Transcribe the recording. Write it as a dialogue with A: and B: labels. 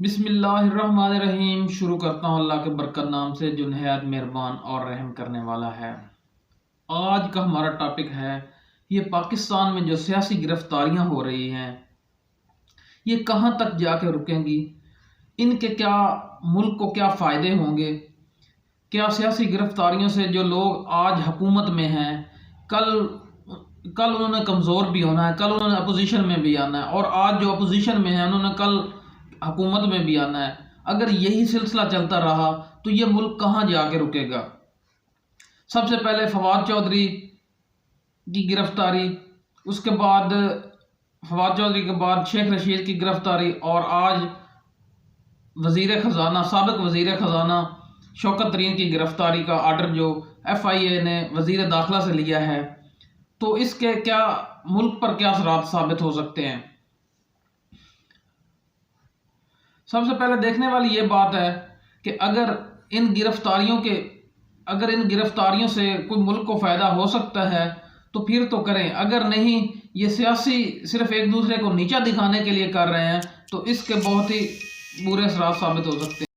A: بسم اللہ الرحمن الرحیم۔ شروع کرتا ہوں اللہ کے برکت نام سے جو نہایت مہربان اور رحم کرنے والا ہے۔ آج کا ہمارا ٹاپک ہے یہ پاکستان میں جو سیاسی گرفتاریاں ہو رہی ہیں یہ کہاں تک جا کے رکیں گی، ان کے کیا ملک کو کیا فائدے ہوں گے، کیا سیاسی گرفتاریوں سے جو لوگ آج حکومت میں ہیں کل انہوں نے کمزور بھی ہونا ہے، کل انہوں نے اپوزیشن میں بھی آنا ہے، اور آج جو اپوزیشن میں ہیں انہوں نے کل حکومت میں بھی آنا ہے۔ اگر یہی سلسلہ چلتا رہا تو یہ ملک کہاں جا کے رکے گا۔ سب سے پہلے فواد چودھری کی گرفتاری، اس کے بعد فواد چودھری کے بعد شیخ رشید کی گرفتاری، اور آج سابق وزیر خزانہ شوکت ترین کی گرفتاری کا آرڈر جو ایف آئی اے نے وزیر داخلہ سے لیا ہے، تو اس کے کیا ملک پر کیا اثرات ثابت ہو سکتے ہیں۔ سب سے پہلے دیکھنے والی یہ بات ہے کہ اگر ان گرفتاریوں سے کوئی ملک کو فائدہ ہو سکتا ہے تو پھر تو کریں، اگر نہیں یہ سیاسی صرف ایک دوسرے کو نیچا دکھانے کے لیے کر رہے ہیں تو اس کے بہت ہی برے اثرات ثابت ہو سکتے ہیں۔